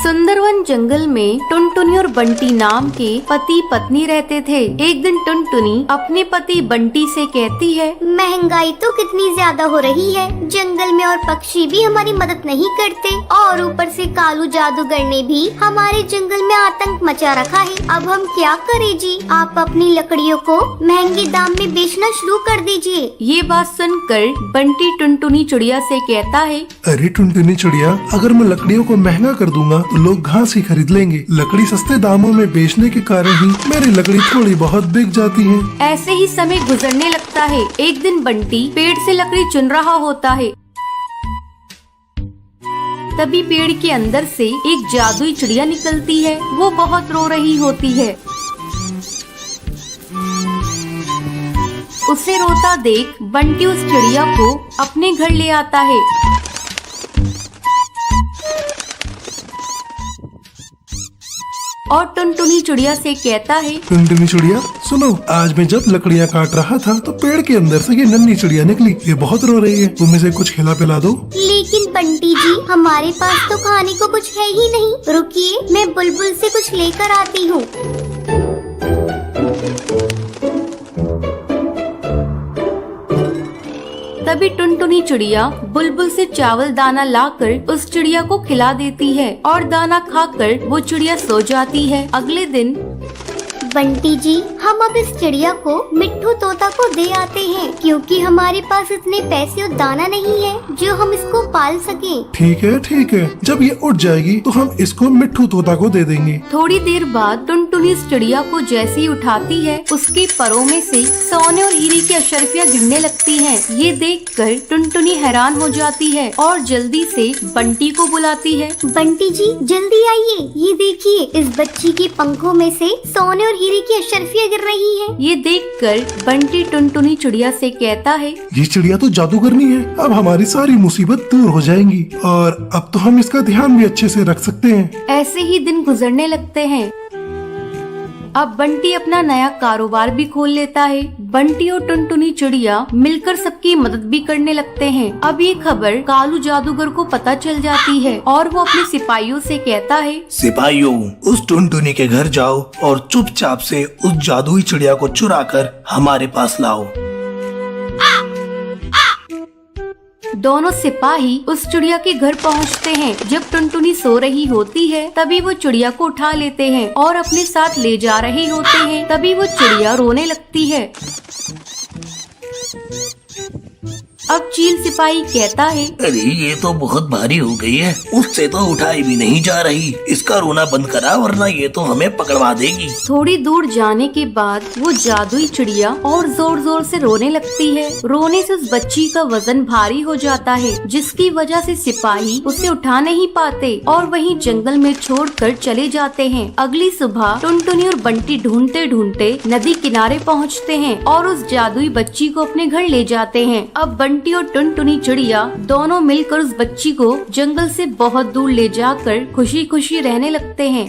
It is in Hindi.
सुंदरवन जंगल में टुनटुनी और बंटी नाम के पति पत्नी रहते थे। एक दिन टुनटुनी अपने पति बंटी से कहती है, महंगाई तो कितनी ज्यादा हो रही है, जंगल में और पक्षी भी हमारी मदद नहीं करते और ऊपर से कालू जादूगर ने भी हमारे जंगल में आतंक मचा रखा है। अब हम क्या करें जी? आप अपनी लकड़ियों को महंगे दाम में बेचना शुरू कर दीजिए। ये बात सुनकर बंटी टुनटुनी चिड़िया से कहता है, अरे टुनटुनी चिड़िया, अगर मैं लकड़ियों को महंगा कर दूंगा तो लोग घास ही खरीद लेंगे। लकड़ी सस्ते दामों में बेचने के कारण ही मेरी लकड़ी थोड़ी बहुत बिक जाती है। ऐसे ही समय गुजरने लगता है। एक दिन बंटी पेड़ से लकड़ी चुन रहा होता है। तभी पेड़ के अंदर से एक जादुई चिड़िया निकलती है। वो बहुत रो रही होती है। उसे रोता देख बंटी उस चिड़िया को अपने घर ले आता है। और टुनटुनी चिड़िया से कहता है, टुनटुनी चिड़िया सुनो, आज मैं जब लकड़ियाँ काट रहा था तो पेड़ के अंदर से ये नन्ही चिड़िया निकली। ये बहुत रो रही है, तुम इसे कुछ खिला पिला दो। लेकिन बंटी जी, हमारे पास तो खाने को कुछ है ही नहीं। रुकिए, मैं बुलबुल से कुछ लेकर आती हूँ। तभी टुनटुनी चिड़िया बुलबुल से चावल दाना लाकर उस चिड़िया को खिला देती है और दाना खाकर वो चिड़िया सो जाती है। अगले दिन बंटी जी, हम अब इस चिड़िया को मिट्ठू तोता को दे आते हैं, क्योंकि हमारे पास इतने पैसे और दाना नहीं है जो हम इसको पाल सकें। ठीक है, जब ये उठ जाएगी तो हम इसको मिट्ठू तोता को दे देंगे। थोड़ी देर बाद टुनटुनी इस चिड़िया को जैसे ही उठाती है, उसके परों में से सोने और हीरे की अशर्फियाँ गिरने लगती हैं। ये देखकर टुनटुनी हैरान हो जाती है और जल्दी से बंटी को बुलाती है। बंटी जी, जल्दी आइए, ये देखिए, इस बच्ची के पंखों में से सोने और हीरे की अशर्फियाँ गिर रही हैं। ये देखकर बंटी टुनटुनी चिड़िया से कहता है, ये चिड़िया तो जादूगरनी है, अब हमारी सारी मुसीबत दूर हो जाएंगी और अब तो हम इसका ध्यान भी अच्छे से रख सकते हैं। ऐसे ही दिन गुजरने लगते हैं। अब बंटी अपना नया कारोबार भी खोल लेता है। बंटी और टुनटुनी चिड़िया मिलकर सबकी मदद भी करने लगते हैं। अब ये खबर कालू जादूगर को पता चल जाती है और वो अपने सिपाहियों से कहता है, सिपाहियों, उस टुनटुनी के घर जाओ और चुपचाप से उस जादुई चिड़िया को चुरा कर हमारे पास लाओ। दोनों सिपाही उस चिड़िया के घर पहुंचते हैं। जब टुनटुनी सो रही होती है तभी वो चिड़िया को उठा लेते हैं और अपने साथ ले जा रहे होते हैं। तभी वो चिड़िया रोने लगती है। अब चील सिपाही कहता है, अरे ये तो बहुत भारी हो गई है, उससे तो उठाई भी नहीं जा रही। इसका रोना बंद करा, वरना ये तो हमें पकड़वा देगी। थोड़ी दूर जाने के बाद वो जादुई चिड़िया और जोर जोर से रोने लगती है। रोने से उस बच्ची का वजन भारी हो जाता है, जिसकी वजह से सिपाही उसे उठा नहीं पाते और वहीं जंगल में छोड़कर चले जाते हैं। अगली सुबह टुनटुनी और बंटी ढूंढते ढूंढते नदी किनारे पहुँचते हैं और उस जादुई बच्ची को अपने घर ले जाते हैं। अब बंटी और टुनटुनी चिड़िया दोनों मिलकर उस बच्ची को जंगल से बहुत दूर ले जाकर खुशी खुशी रहने लगते हैं।